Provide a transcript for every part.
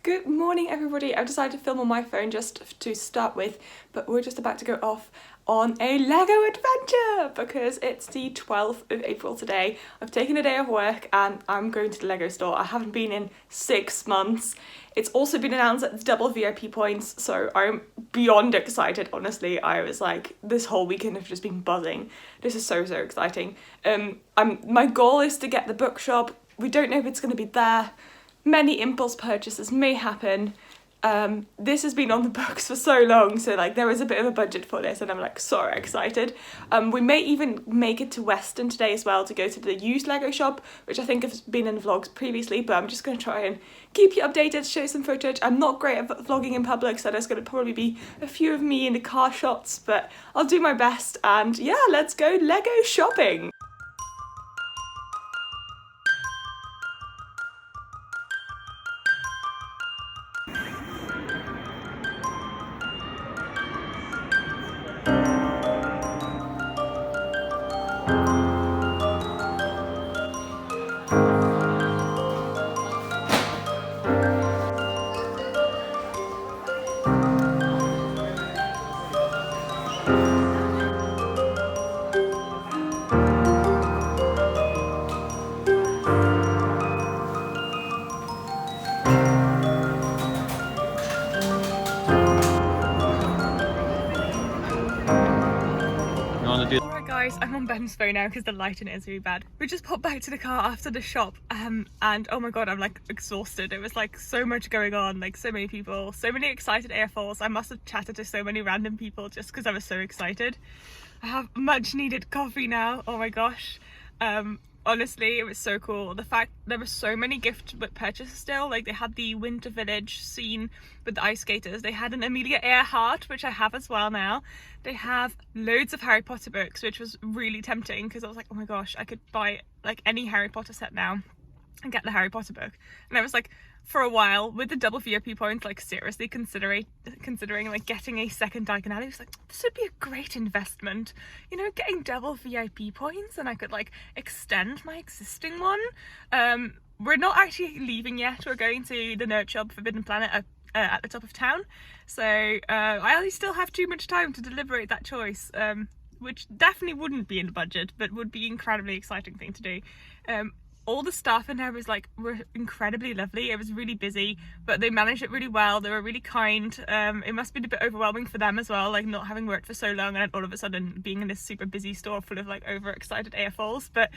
Good morning everybody. I've decided to film on my phone just to start with, but we're just about to go off on a Lego adventure because it's the 12th of April today. I've taken a day off work and I'm going to the Lego store. I haven't been in 6 months. It's also been announced that it's double VIP points, so I'm beyond excited. Honestly, I was like, this whole weekend I've just been buzzing. This is so exciting. My goal is to get the bookshop. We don't know if it's going to be there. Many impulse purchases may happen. This has been on the books for so long, so like there was a bit of a budget for this and I'm like so excited. We may even make it to Weston today as well to go to the used Lego shop, which I think has been in vlogs previously, but I'm just going to try and keep you updated, show some footage. I'm not great at vlogging in public, so there's going to probably be a few of me in the car shots, but I'll do my best and yeah, let's go Lego shopping. Alright guys, I'm on Ben's phone now because the lighting is really bad. We just popped back to the car after the shop and oh my god, I'm like exhausted. It was like so much going on, like so many people, so many excited AFOs. I must have chatted to so many random people just because I was so excited. I have much needed coffee now, oh my gosh. Honestly, it was so cool. The fact there were so many gift purchases still, like they had the Winter Village scene with the ice skaters, they had an Amelia Earhart, which I have as well now. They have loads of Harry Potter books, which was really tempting because I was like, oh my gosh, I could buy like any Harry Potter set now and get the Harry Potter book. And I was like, for a while with the double VIP points, like seriously considering like getting a second Diagon Alley. I was like, this would be a great investment, you know, getting double VIP points and I could like extend my existing one. We're not actually leaving yet. We're going to the nerd shop Forbidden Planet at the top of town, so I still have too much time to deliberate that choice, which definitely wouldn't be in the budget but would be an incredibly exciting thing to do. All the staff in there were incredibly lovely. It was really busy, but they managed it really well. They were really kind. It must have been a bit overwhelming for them as well, like not having worked for so long and then all of a sudden being in this super busy store full of like overexcited AFOs. But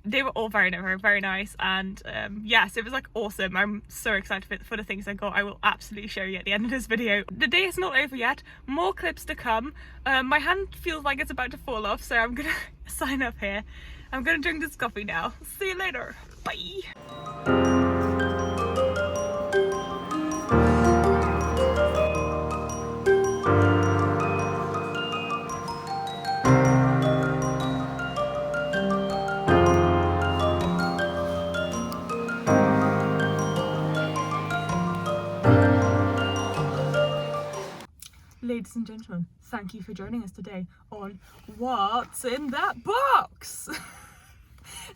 they were all very nice, and yes, it was like awesome. I'm so excited for the things I got. I will absolutely show you at the end of this video. The day is not over yet. More clips to come. My hand feels like it's about to fall off, so I'm gonna sign up here. I'm gonna drink this coffee now. See you later. Bye. Ladies and gentlemen, thank you for joining us today on What's in That Box?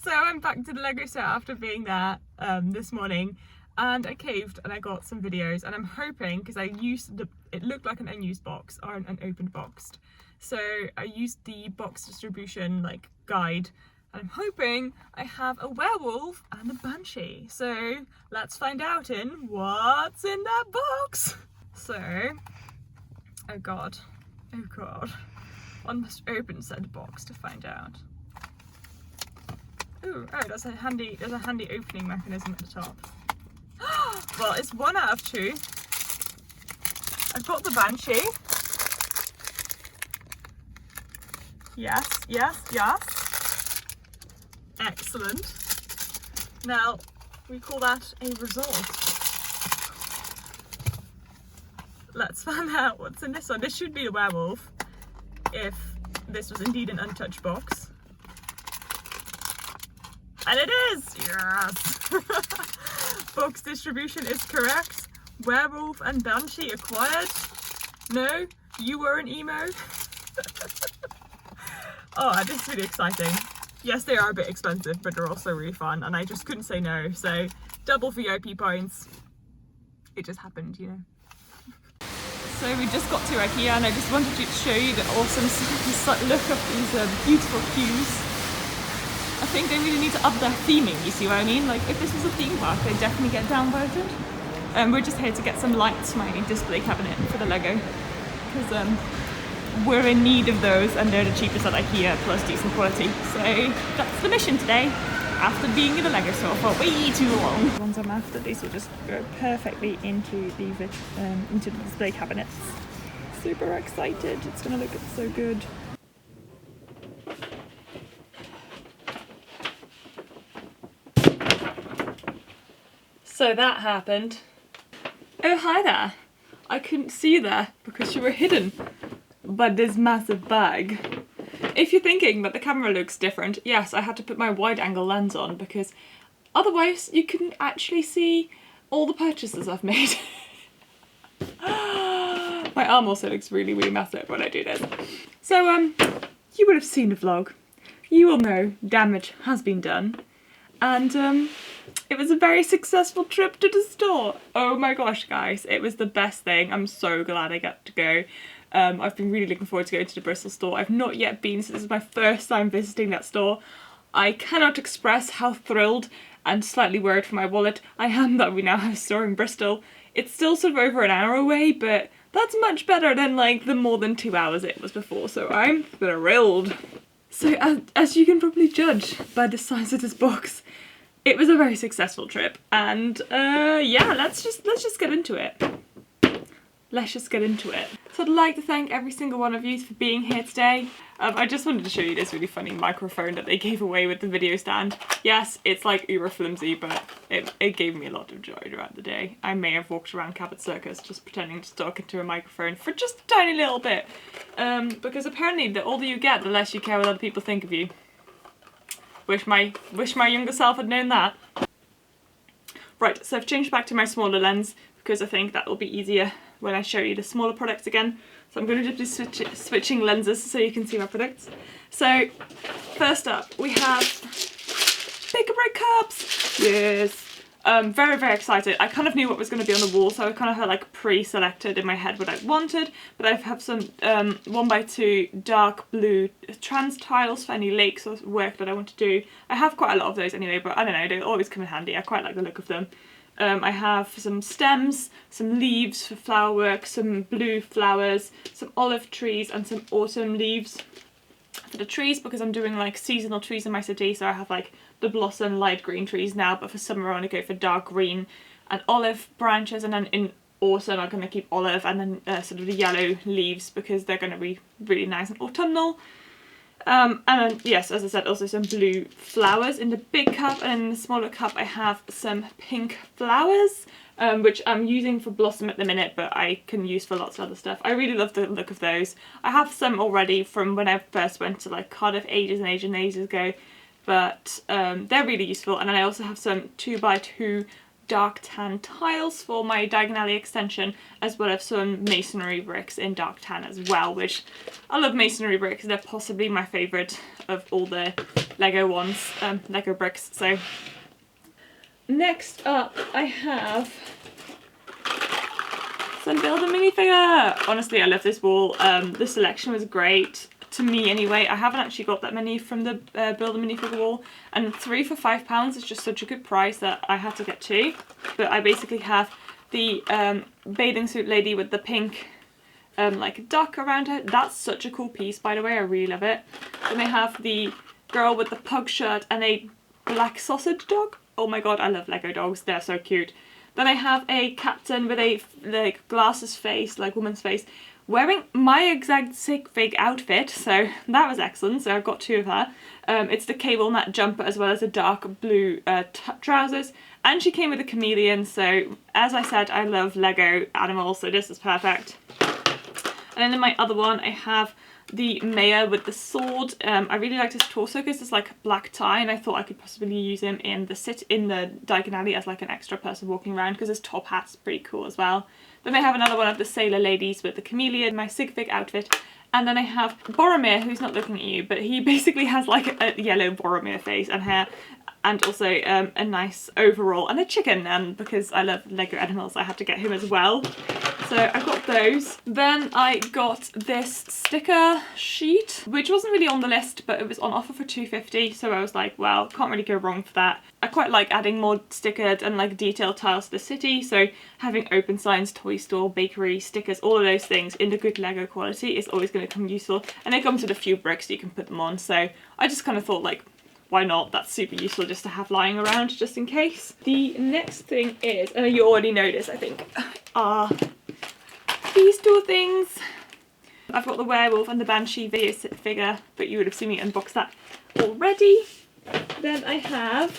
So I went back to the Lego set after being there this morning and I caved and I got some videos, and I'm hoping, because it looked like an unused box or an unopened box, so I used the box distribution like guide and I'm hoping I have a werewolf and a banshee. So let's find out in What's in That Box. So oh god, one must open said box to find out. Ooh, oh, there's a handy opening mechanism at the top. Well, it's 1 out of 2. I've got the banshee. Yes. Excellent. Now, we call that a result. Let's find out what's in this one. This should be a werewolf, if this was indeed an untouched box. And it is! Yes! Box distribution is correct. Werewolf and banshee acquired. No, you were an emo. Oh, this is really exciting. Yes, they are a bit expensive, but they're also really fun, and I just couldn't say no. So, double VIP points. it just happened, you know. So we just got to Ikea and I just wanted to show you the awesome look of these beautiful cues. I think they really need to up their theming, you see what I mean? Like if this was a theme park, they'd definitely get downvoted. We're just here to get some lights for my display cabinet for the Lego, because we're in need of those and they're the cheapest at Ikea plus decent quality. So that's the mission today, after being in the Lego store for way too long. The ones I'm after, these will just go perfectly into the display cabinets. Super excited, it's gonna look so good. So that happened. Oh, hi there. I couldn't see you there because you were hidden by this massive bag. If you're thinking that the camera looks different, yes, I had to put my wide angle lens on because otherwise you couldn't actually see all the purchases I've made. My arm also looks really, really massive when I do this. So, you would have seen the vlog. You will know damage has been done. And, it was a very successful trip to the store. Oh my gosh, guys, it was the best thing. I'm so glad I got to go. I've been really looking forward to going to the Bristol store. I've not yet been, so this is my first time visiting that store. I cannot express how thrilled and slightly worried for my wallet I am that we now have a store in Bristol. It's still sort of over an hour away, but that's much better than like the more than 2 hours it was before, so I'm thrilled. So as you can probably judge by the size of this box, it was a very successful trip, and yeah, let's just get into it. Let's just get into it. So I'd like to thank every single one of you for being here today. I just wanted to show you this really funny microphone that they gave away with the video stand. Yes, it's like uber flimsy, but it gave me a lot of joy throughout the day. I may have walked around Cabot Circus just pretending to talk into a microphone for just a tiny little bit. Because apparently the older you get, the less you care what other people think of you. Wish my younger self had known that. Right, so I've changed back to my smaller lens because I think that will be easier when I show you the smaller products again. So I'm going to just be switching lenses so you can see my products. So first up we have Pick a Break cups. Yes. Very, very excited. I kind of knew what was going to be on the wall, so I kind of had like pre-selected in my head what I wanted, but I have some 1x2 dark blue trans tiles for any lakes or work that I want to do. I have quite a lot of those anyway, but I don't know, they always come in handy. I quite like the look of them. I have some stems, some leaves for flower work, some blue flowers, some olive trees and some autumn leaves for the trees, because I'm doing like seasonal trees in my city, so I have like the blossom light green trees now, but for summer I want to go for dark green and olive branches, and then in autumn I'm going to keep olive and then sort of the yellow leaves because they're going to be really nice and autumnal. And then, yes, as I said, also some blue flowers in the big cup, and in the smaller cup I have some pink flowers, which I'm using for blossom at the minute, but I can use for lots of other stuff. I really love the look of those. I have some already from when I first went to like Cardiff ages and ages and ages ago, but they're really useful. And then I also have some 2x2 dark tan tiles for my diagon alley extension, as well as some masonry bricks in dark tan as well, which I love masonry bricks. They're possibly my favourite of all the Lego ones, Lego bricks. So next up I have some Build a Minifigure. Honestly, I love this wall. The selection was great. To me anyway. I haven't actually got that many from the Build a Minifigure wall, and 3 for £5 is just such a good price that I had to get 2. But I basically have the bathing suit lady with the pink like duck around her. That's such a cool piece, by the way. I really love it. Then I have the girl with the pug shirt and a black sausage dog. Oh my god, I love Lego dogs. They're so cute. Then I have a captain with a like glasses face, like woman's face, wearing my exact sig fig outfit, so that was excellent. So I've got 2 of her. It's the cable mat jumper as well as the dark blue trousers, and she came with a chameleon. So as I said, I love Lego animals, so this is perfect. And then in my other one I have the mayor with the sword. I really liked his torso because it's like a black tie, and I thought I could possibly use him in the diagon alley as like an extra person walking around, because his top hat's pretty cool as well. Then I have another one of the sailor ladies with the chameleon, my sig fig outfit. And then I have Boromir, who's not looking at you, but he basically has like a yellow Boromir face and hair. and also a nice overall and a chicken, and because I love Lego animals I had to get him as well. So I got those. Then I got this sticker sheet, which wasn't really on the list, but it was on offer for £2.50, so I was like, well, can't really go wrong for that. I quite like adding more stickered and like detailed tiles to the city, so having open signs, toy store, bakery, stickers, all of those things in the good Lego quality is always going to come useful. And it comes with a few bricks so you can put them on, so I just kind of thought like, why not? That's super useful just to have lying around just in case. The next thing is, and you already know this I think, are these two things. I've got the werewolf and the banshee video figure, but you would have seen me unbox that already. Then I have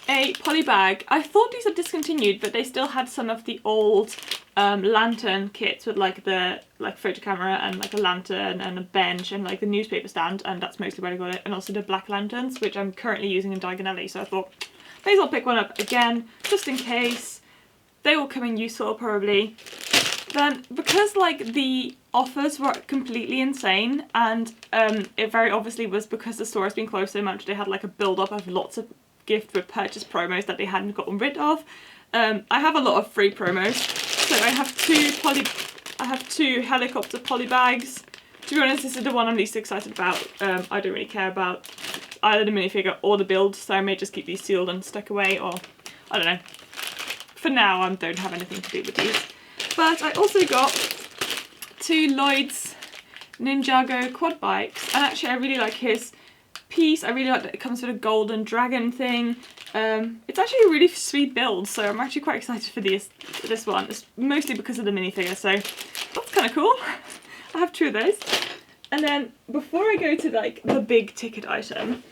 a poly bag. I thought these are discontinued, but they still had some of the old lantern kits with like the photo camera and like a lantern and a bench and like the newspaper stand, and that's mostly where I got it, and also the black lanterns, which I'm currently using in Diagon Alley, so I thought may as well pick one up again just in case. They will come in useful probably. Then because like the offers were completely insane, and it very obviously was because the store has been closed so much, they had like a build up of lots of gift with purchase promos that they hadn't gotten rid of. I have a lot of free promos, so I have two helicopter poly bags. To be honest, this is the one I'm least excited about. I don't really care about either the minifigure or the build, so I may just keep these sealed and stuck away, or I don't know. For now, I don't have anything to do with these. But I also got two Lloyd's Ninjago quad bikes, and actually I really like his piece. I really like that it comes with a golden dragon thing. It's actually a really sweet build, so I'm actually quite excited for this one. It's mostly because of the minifigure, so that's kind of cool. I have two of those. And then before I go to like the big ticket item,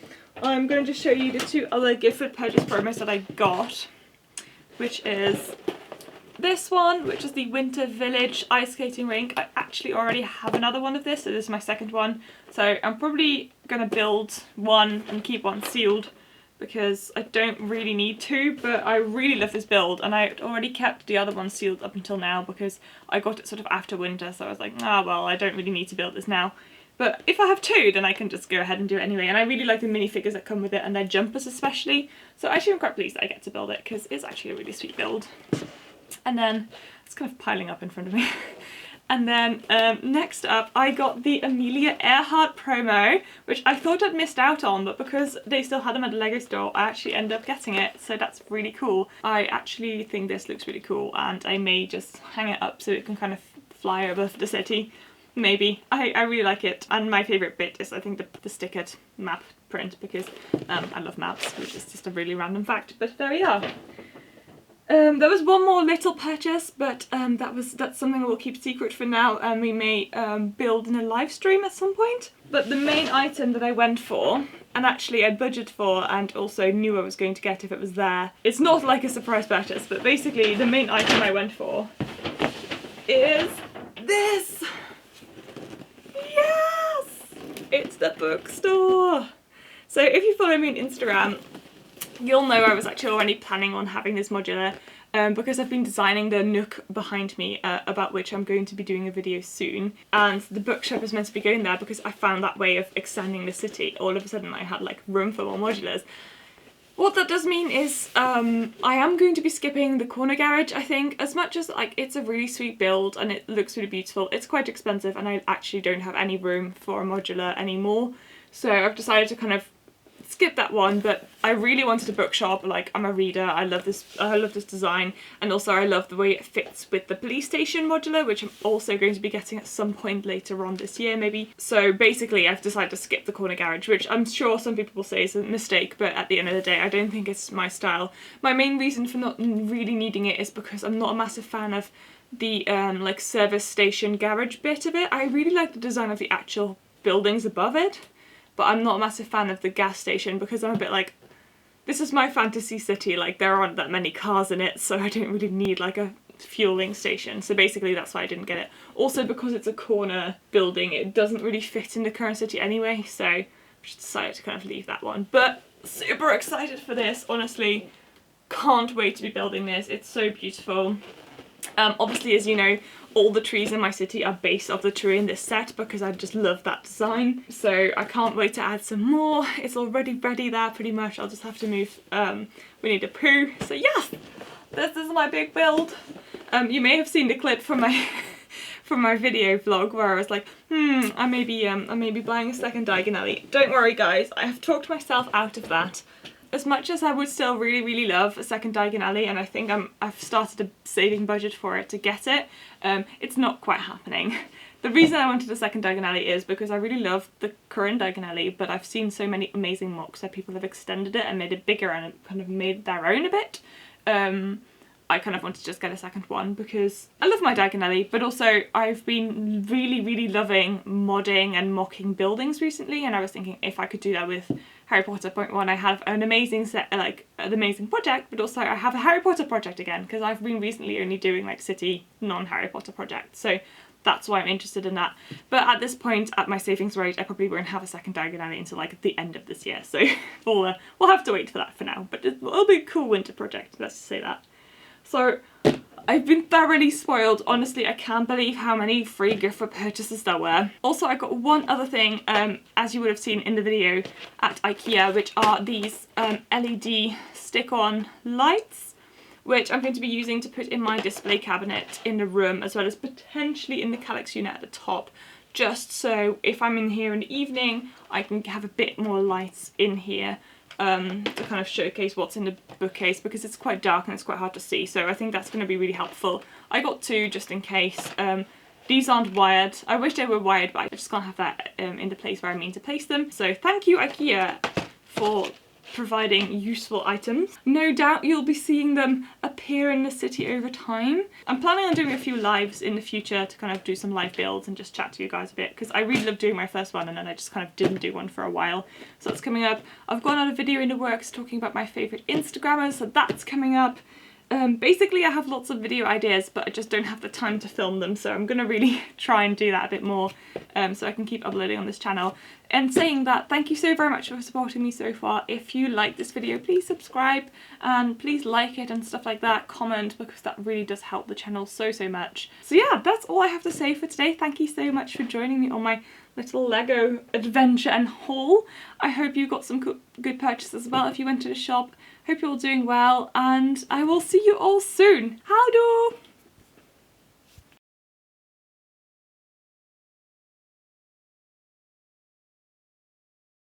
I'm going to show you the two other gift with purchase promos that I got, which is this one, which is the Winter Village ice skating rink. I actually already have another one of this, so this is my second one. So I'm probably going to build one and keep one sealed because I don't really need to, but I really love this build, and I already kept the other one sealed up until now because I got it sort of after winter, so I was like, ah, well, I don't really need to build this now. But if I have two, then I can just go ahead and do it anyway. And I really like the minifigures that come with it, and their jumpers especially. So actually I'm quite pleased that I get to build it because it's actually a really sweet build. And then it's kind of piling up in front of me. And then next up I got the Amelia Earhart promo, which I thought I'd missed out on, but because they still had them at the Lego store, I actually ended up getting it, so that's really cool. I actually think this looks really cool, and I may just hang it up so it can kind of fly above the city. Maybe. I really like it, and my favourite bit is I think the stickered map print, because I love maps, which is just a really random fact, but there we are. There was one more little purchase, but that's something we'll keep secret for now, and we may build in a live stream at some point. But the main item that I went for, and actually I budgeted for and also knew I was going to get if it was there, it's not like a surprise purchase, but basically the main item I went for is this! Yes! It's the bookstore! So if you follow me on Instagram, you'll know I was actually already planning on having this modular because I've been designing the nook behind me about which I'm going to be doing a video soon, and the bookshop is meant to be going there because I found that way of extending the city. All of a sudden I had like room for more modulars. What that does mean is I am going to be skipping the corner garage, I think. As much as like it's a really sweet build and it looks really beautiful, it's quite expensive and I actually don't have any room for a modular anymore. So I've decided to kind of skip that one, but I really wanted a bookshop. Like, I'm a reader, I love this design, and also I love the way it fits with the police station modular, which I'm also going to be getting at some point later on this year maybe. So basically I've decided to skip the corner garage, which I'm sure some people will say is a mistake, but at the end of the day I don't think it's my style. My main reason for not really needing it is because I'm not a massive fan of the like service station garage bit of it. I really like the design of the actual buildings above it, but I'm not a massive fan of the gas station because I'm a bit like, this is my fantasy city, like there aren't that many cars in it, so I don't really need like a fueling station. So basically that's why I didn't get it. Also because it's a corner building, it doesn't really fit in the current city anyway, so I just decided to kind of leave that one. But super excited for this, honestly. Can't wait to be building this, it's so beautiful. Obviously, as you know, all the trees in my city are based off the tree in this set because I just love that design. So I can't wait to add some more. It's already ready there pretty much. I'll just have to move Winnie the Pooh. So yes, this is my big build. You may have seen the clip from my from my video vlog where I was like, I may be buying a second Diagon Alley. Don't worry guys, I have talked myself out of that. As much as I would still really love a second Diagon Alley, and I think I've started a saving budget for it to get it, it's not quite happening. The reason I wanted a second Diagon Alley is because I really love the current Diagon Alley, but I've seen so many amazing mocks where people have extended it and made it bigger and kind of made their own a bit. I kind of want to just get a second one because I love my Diagon Alley, but also I've been really loving modding and mocking buildings recently, and I was thinking if I could do that with Harry Potter Point 1, I have an amazing set, like an amazing project, but also I have a Harry Potter project again because I've been recently only doing like city non-Harry Potter projects, so that's why I'm interested in that. But at this point, at my savings rate, I probably won't have a second Diagon Alley until like the end of this year, so we'll have to wait for that for now, but it'll be a cool winter project, let's just say that. So I've been thoroughly spoiled. Honestly, I can't believe how many free gift for purchases there were. Also, I got one other thing, as you would have seen in the video at Ikea, which are these LED stick-on lights, which I'm going to be using to put in my display cabinet in the room, as well as potentially in the Calyx unit at the top, just so if I'm in here in the evening, I can have a bit more lights in here. To kind of showcase what's in the bookcase because it's quite dark and it's quite hard to see, so I think that's going to be really helpful. I got two just in case. These aren't wired. I wish they were wired, but I just can't have that in the place where I mean to place them. So thank you IKEA for providing useful items. No doubt you'll be seeing them appear in the city over time. I'm planning on doing a few lives in the future to kind of do some live builds and just chat to you guys a bit because I really loved doing my first one and then I just kind of didn't do one for a while. So that's coming up. I've got another video in the works talking about my favourite Instagrammers, so that's coming up. Basically I have lots of video ideas but I just don't have the time to film them, so I'm gonna really try and do that a bit more so I can keep uploading on this channel. And saying that, thank you so very much for supporting me so far. If you like this video, please subscribe and please like it and stuff like that, comment, because that really does help the channel so much. So yeah, that's all I have to say for today. Thank you so much for joining me on my little Lego adventure and haul. I hope you got some good purchases as well if you went to the shop. Hope you're all doing well, and I will see you all soon. Howdo!